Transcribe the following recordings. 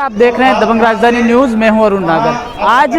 आप देख रहे हैं दबंग राजधानी न्यूज़। मैं हूं अरुण नागर। आज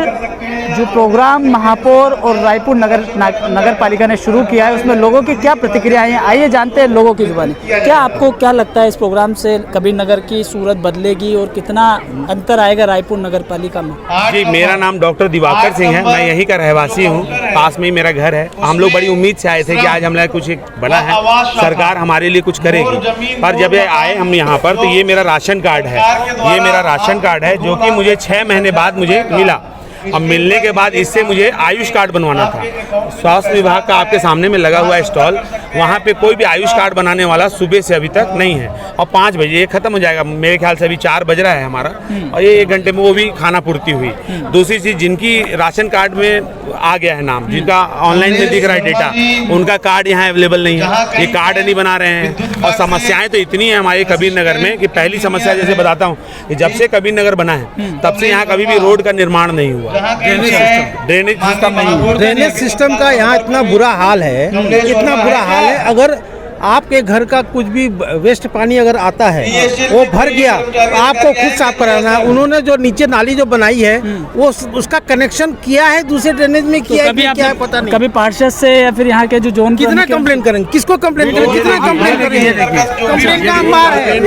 जो प्रोग्राम महापौर और रायपुर नगर पालिका ने शुरू किया है उसमें लोगों की क्या प्रतिक्रियाएं हैं, आइए जानते हैं लोगों की जुबानी। क्या आपको क्या लगता है इस प्रोग्राम से कबीर नगर की सूरत बदलेगी और कितना अंतर आएगा रायपुर नगर पालिका में? जी, मेरा नाम डॉक्टर दिवाकर सिंह है, मैं यहीं का रहवासी हूँ, पास में ही मेरा घर है। हम लोग बड़ी उम्मीद से आए थे कि आज हमारे कुछ एक बड़ा है, सरकार हमारे लिए कुछ करेगी। पर जब आए हम यहाँ पर तो ये मेरा राशन कार्ड है, ये मेरा राशन कार्ड है जो कि मुझे 6 महीने बाद मुझे मिला। अब मिलने के बाद इससे मुझे आयुष कार्ड बनवाना था। स्वास्थ्य विभाग का आपके सामने में लगा हुआ है स्टॉल, वहाँ पे कोई भी आयुष कार्ड बनाने वाला सुबह से अभी तक नहीं है। और 5 बजे ये खत्म हो जाएगा, मेरे ख्याल से अभी 4 बज रहा है हमारा, और ये 1 घंटे में वो भी खाना पूर्ति हुई। दूसरी चीज़, जिनकी राशन कार्ड में आ गया है नाम, जिनका ऑनलाइन में दिख रहा है डेटा, उनका कार्ड यहाँ अवेलेबल नहीं है, ये कार्ड नहीं बना रहे हैं। और समस्याएं तो इतनी है हमारे कबीर नगर में कि पहली समस्या जैसे बताता हूँ कि जब से कबीर नगर बना है तब से यहाँ कभी भी रोड का निर्माण नहीं हुआ, ड्रेनेज सिस्टम नहीं हुआ। ड्रेनेज सिस्टम का यहाँ इतना बुरा हाल है, इतना बुरा हाल है। अगर आपके घर का कुछ भी वेस्ट पानी अगर आता है वो भर गया तो आपको खुद साफ कराना है। उन्होंने जो नीचे नाली जो बनाई है वो उसका कनेक्शन किया है दूसरे ड्रेनेज में किया है कि क्या है पता नहीं। कभी पार्षद से या फिर यहाँ के जो जोन कितना कंप्लेन करेंगे, किसको कंप्लेन करेंगे, कितना कंप्लेन करेंगे? कंप्लेन का अंबार है,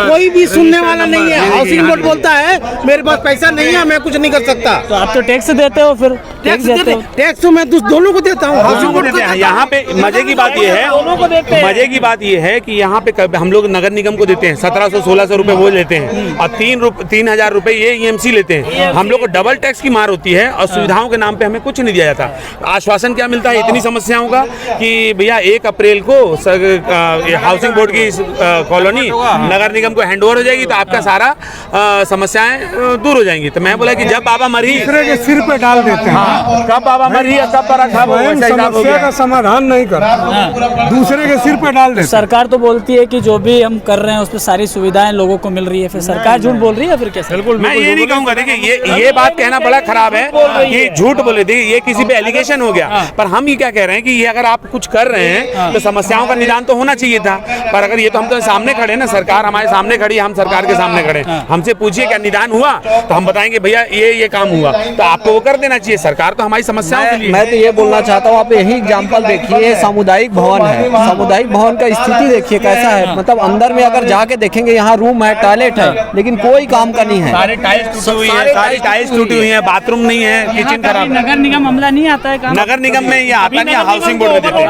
कोई भी सुनने वाला नहीं है। हाउसिंग बोर्ड बोलता है मेरे पास पैसा नहीं है, मैं कुछ नहीं कर सकता। तो आप तो टैक्स देते हो, फिर टैक्स तो मैं दोनों को देता हूँ। हाउसिंग बोर्ड यहाँ पे मजे की बात ये है, मजे की बात ये है कि यहाँ पे हम लोग नगर निगम को देते हैं 1700-1600 रुपए वो लेते हैं और 3,000 रुपए ये ईएमसी लेते हैं। हम लोग को डबल टैक्स की मार होती है और सुविधाओं के नाम पे हमें कुछ नहीं दिया जाता। आश्वासन क्या मिलता है इतनी समस्याओं का कि भैया 1 अप्रैल को हाउसिंग बोर्ड की कॉलोनी नगर निगम को हैंड ओवर हो जाएगी तो आपका सारा समस्याएं दूर हो जाएंगी। तो मैं बोला कि जब बाबा मरी दूसरे के सिर पे डाल देते हैं, कब बाबा मरी तब बड़ा समस्या का समाधान नहीं कर, दूसरे के सिर पे डाल देते। सरकार तो बोलती है कि जो भी हम कर रहे हैं उसमें सारी सुविधाएं लोगों को मिल रही है, फिर सरकार झूठ बोल रही है फिर कैसे? बिल्कुल, मैं ये नहीं कहूँगा। देखिए ये बात कहना बड़ा खराब है कि झूठ बोले, देखिए ये किसी पे एलिगेशन हो गया। पर हम ये क्या कह रहे हैं कि ये अगर आप कुछ कर रहे हैं तो समस्याओं का निदान तो होना चाहिए था। पर अगर ये तो हम तो सामने खड़े ना, सरकार हमारे सामने खड़ी, हम सरकार के सामने खड़े, हमसे पूछिए क्या निदान हुआ तो हम बताएंगे भैया ये काम हुआ, तो आपको वो कर देना चाहिए। सरकार तो हमारी समस्याओं के लिए। मैं तो ये बोलना चाहता हूँ, आप यही एग्जाम्पल देखिए, सामुदायिक भवन है, सामुदायिक भवन का स्थिति देखिए कैसा है। मतलब अंदर में अगर जाके देखेंगे यहाँ रूम है, टॉयलेट है, लेकिन कोई काम का नहीं है। सारी टाइल्स टूटी हुई है, बाथरूम नहीं है, किचन खराब। नगर निगम हमला नहीं आता है? नगर निगम में ये आता नहीं, हाउसिंग बोर्ड में देते हैं।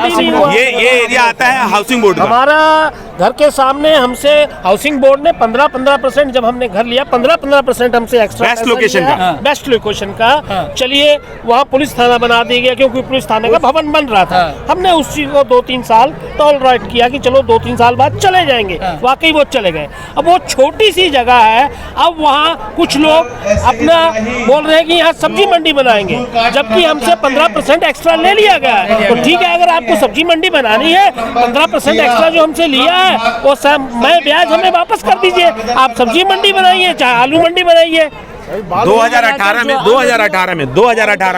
ये एरिया आता है हाउसिंग बोर्ड का। हमारा घर के सामने हमसे हाउसिंग बोर्ड ने 15% जब हमने घर लिया 15% हमसे एक्स्ट्रा बेस्ट लोकेशन का चलिए वहाँ पुलिस थाना बना दिया गया क्योंकि पुलिस थाने का भवन बन रहा था। हमने उस चीज को 2-3 साल टॉलरेट किया कि चलो 2-3 साल बाद चले जाएंगे। वाकई वो चले गए। अब वो छोटी सी जगह है, अब वहाँ कुछ लोग अपना बोल रहे हैं कि यहाँ सब्जी मंडी बनाएंगे, जबकि हमसे 15% एक्स्ट्रा ले लिया गया है। तो ठीक है, अगर आपको सब्जी मंडी बनानी है 15% एक्स्ट्रा जो हमसे लिया है वो मैं ब्याज हमें वापस कर दीजिए। आप सब्जी मंडी बनाइए चाहे आलू मंडी बनाइए। 2018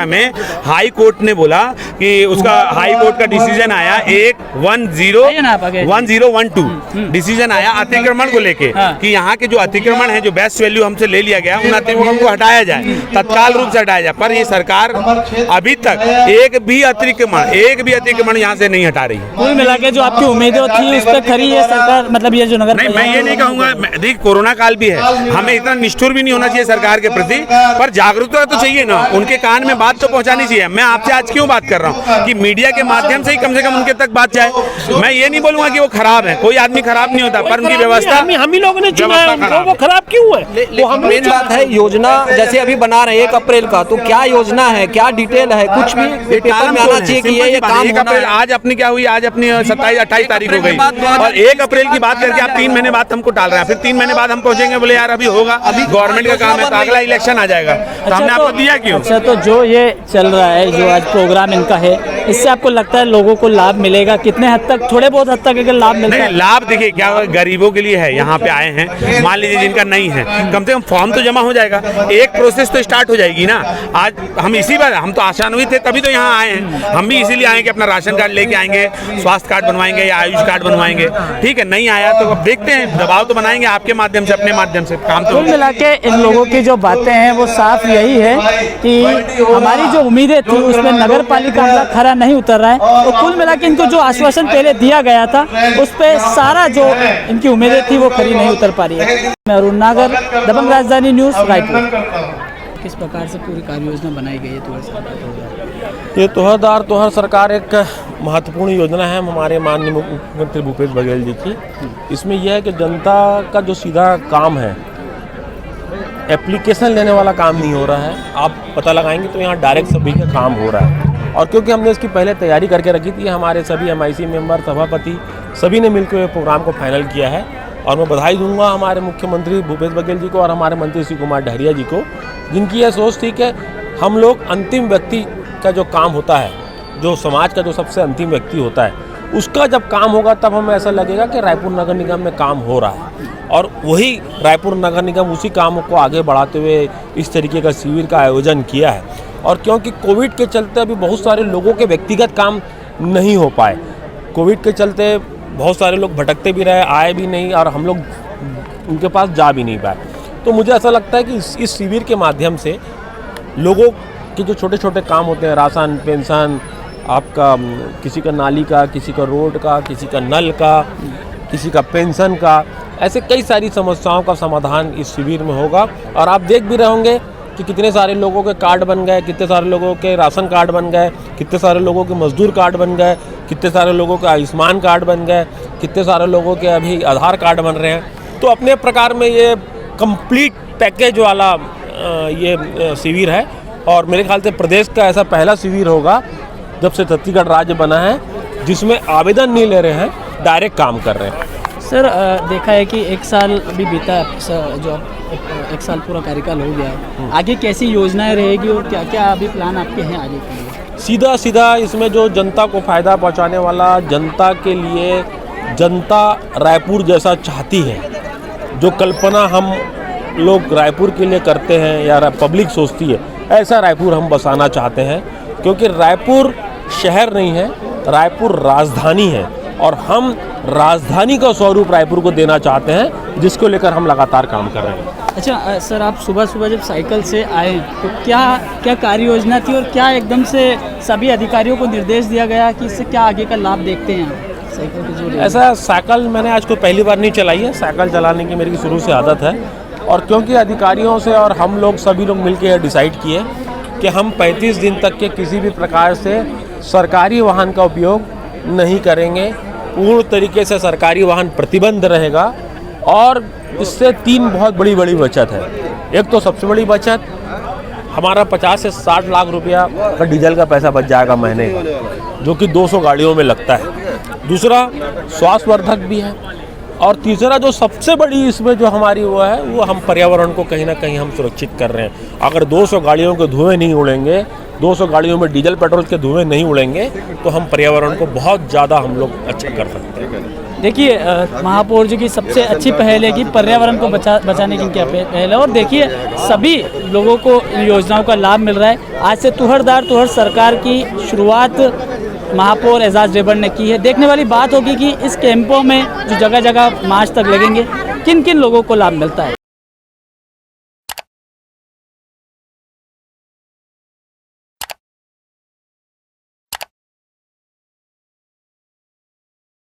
में हाई कोर्ट ने बोला कि उसका हाई कोर्ट का डिसीजन आया 1012 डिसीजन आया अतिक्रमण को लेके कि यहाँ के जो अतिक्रमण है, जो बेस्ट वैल्यू हमसे ले लिया गया, उन अतिक्रमण को हटाया जाए, तत्काल रूप से हटाया जाए। पर ये सरकार अभी तक एक भी अतिक्रमण यहाँ से नहीं हटा रही है। कुल मिला के जो आपकी उम्मीदें थी उस पर खरी है सरकार, मतलब ये जो नगर नहीं, मैं ये नहीं कहूँगा। देखिए कोरोना काल भी है, हमें इतना निष्ठुर भी नहीं होना चाहिए सरकार के प्रति, पर जागरूकता तो चाहिए ना, उनके कान में बात तो पहुंचानी चाहिए। मैं आपसे आज क्यों बात कर रहा हूं कि मीडिया के माध्यम से ही कम उनके तक बात जाए। मैं ये नहीं बोलूंगा कि वो खराब है, कोई आदमी खराब नहीं होता, पर उनकी व्यवस्था हम ही लोगों ने चुना है, वो खराब क्यों है? वो हम मेन बात है योजना जैसे अभी बना रहे 1 अप्रैल का, तो क्या योजना है, क्या डिटेल है, कुछ भी पेपर में आना चाहिए कि ये काम होना है। आज अपनी क्या हुई, आज अपनी 27-28 तारीख हो गई और 1 अप्रैल की बात करके आप 3 महीने बाद हमको टाल रहे हैं। फिर 3 महीने बाद हम पहुंचेंगे, बोले यार अभी होगा, अभी गवर्नमेंट का काम है। अगला इलेक्शन आ जाएगा, तो हमने आपको दिया क्यों? अच्छा, तो जो ये चल रहा है, जो आज प्रोग्राम इनका है, इससे आपको लगता है लोगों को लाभ मिलेगा? कितने हद तक, थोड़े बहुत हद तक अगर लाभ मिलता नहीं, है? लाभ देखिए क्या गरीबों के लिए है, यहाँ पे आए हैं, मान लीजिए जिनका नहीं है, कम से कम फॉर्म तो जमा हो जाएगा, एक प्रोसेस तो स्टार्ट हो जाएगी ना। आज हम इसी बार, हम तो आशान्वित थे तभी तो यहाँ आए हैं, हम भी इसीलिए आए कि अपना राशन कार्ड लेके आएंगे, स्वास्थ्य कार्ड बनवाएंगे या आयुष कार्ड बनवाएंगे। ठीक है, नहीं आया तो अब देखते हैं, दबाव तो बनाएंगे आपके माध्यम से, अपने माध्यम से काम तो। कुल मिला के इन लोगों की जो बातें हैं वो साफ यही है कि हमारी जो उम्मीदें थी उसमें नगर पालिका का खरा नहीं उतर रहा है, और कुल मिला के इनको जो आश्वासन पहले दिया गया था उस पे सारा जो इनकी उम्मीदें थी वो खरी नहीं उतर पा रही है। मैं अरुण नागर, दबंग राजधानी न्यूज़, रायपुर। किस प्रकार से पूरी कार्य योजना बनाई गई है तो ये तोहर सरकार एक महत्वपूर्ण योजना है हमारे माननीय मुख्यमंत्री भूपेश बघेल जी की। इसमें यह है कि जनता का जो सीधा काम है, एप्लीकेशन लेने वाला काम नहीं हो रहा है। आप पता लगाएंगे तो यहाँ डायरेक्ट सभी का काम हो रहा है, और क्योंकि हमने इसकी पहले तैयारी करके रखी थी, हमारे सभी MIC मेंबर, सभापति सभी ने मिलकर ये प्रोग्राम को फाइनल किया है। और मैं बधाई दूंगा हमारे मुख्यमंत्री भूपेश बघेल जी को और हमारे मंत्री श्री कुमार डहरिया जी को, जिनकी यह सोच थी कि हम लोग अंतिम व्यक्ति का जो काम होता है, जो समाज का जो सबसे अंतिम व्यक्ति होता है, उसका जब काम होगा तब हमें ऐसा लगेगा कि रायपुर नगर निगम में काम हो रहा है। और वही रायपुर नगर निगम उसी काम को आगे बढ़ाते हुए इस तरीके का शिविर का आयोजन किया है। और क्योंकि कोविड के चलते अभी बहुत सारे लोगों के व्यक्तिगत काम नहीं हो पाए, कोविड के चलते बहुत सारे लोग भटकते भी रहे, आए भी नहीं, और हम लोग उनके पास जा भी नहीं पाए। तो मुझे ऐसा लगता है कि इस शिविर के माध्यम से लोगों के जो छोटे छोटे काम होते हैं, राशन, पेंशन, आपका किसी का नाली का, किसी का रोड का, किसी का नल का, किसी का पेंशन का, ऐसे कई सारी समस्याओं का समाधान इस शिविर में होगा। और आप देख भी रहे होंगे कि कितने सारे लोगों के कार्ड बन गए, कितने सारे लोगों के राशन कार्ड बन गए, कितने सारे लोगों के मजदूर कार्ड बन गए, कितने सारे लोगों के आयुष्मान कार्ड बन गए, कितने सारे लोगों के अभी आधार कार्ड बन रहे हैं। तो अपने प्रकार में ये कंप्लीट पैकेज वाला ये शिविर है, और मेरे ख्याल से प्रदेश का ऐसा पहला शिविर होगा जब से छत्तीसगढ़ राज्य बना है जिसमें आवेदन नहीं ले रहे हैं, डायरेक्ट काम कर रहे हैं। सर, देखा है कि एक साल अभी बीता, जो एक साल पूरा कार्यकाल हो गया है, आगे कैसी योजनाएं रहेगी और क्या क्या अभी प्लान आपके हैं आगे के लिए? सीधा सीधा इसमें जो जनता को फ़ायदा पहुंचाने वाला, जनता के लिए जनता रायपुर जैसा चाहती है, जो कल्पना हम लोग रायपुर के लिए करते हैं या पब्लिक सोचती है, ऐसा रायपुर हम बसाना चाहते हैं। क्योंकि रायपुर शहर नहीं है, रायपुर राजधानी है, और हम राजधानी का स्वरूप रायपुर को देना चाहते हैं, जिसको लेकर हम लगातार काम कर रहे हैं। अच्छा सर, आप सुबह सुबह जब साइकिल से आए तो क्या क्या कार्य योजना थी, और क्या एकदम से सभी अधिकारियों को निर्देश दिया गया कि इससे क्या आगे का लाभ देखते हैं साइकिल के जरिए? ऐसा साइकिल मैंने आज कोई पहली बार नहीं चलाई है, साइकिल चलाने की मेरी शुरू से आदत है। और क्योंकि अधिकारियों से और हम लोग सभी लोग मिलकर डिसाइड किए कि हम 35 दिन तक के किसी भी प्रकार से सरकारी वाहन का उपयोग नहीं करेंगे, पूर्ण तरीके से सरकारी वाहन प्रतिबंध रहेगा। और इससे 3 बहुत बड़ी बचत है। एक तो सबसे बड़ी बचत, हमारा 50 से 60 लाख रुपया का डीजल का पैसा बच जाएगा महीने का, जो कि 200 गाड़ियों में लगता है। दूसरा, स्वास्थ्यवर्धक भी है। और तीसरा जो सबसे बड़ी इसमें जो हमारी वो है, वो हम पर्यावरण को कहीं ना कहीं हम सुरक्षित कर रहे हैं। अगर 200 गाड़ियों के धुएँ नहीं उड़ेंगे, 200 गाड़ियों में डीजल पेट्रोल के धुएँ नहीं उड़ेंगे, तो हम पर्यावरण को बहुत ज़्यादा हम लोग अच्छा कर सकते हैं। देखिए, महापौर जी की सबसे अच्छी पहल है कि पर्यावरण को बचाने की क्या पहल है, और देखिए सभी लोगों को इन योजनाओं का लाभ मिल रहा है। आज से तुहर सरकार की शुरुआत महापौर एजाज रेबड़ ने की है। देखने वाली बात होगी कि इस कैंपों में जो जगह जगह मार्च तक लगेंगे, किन किन लोगों को लाभ मिलता है।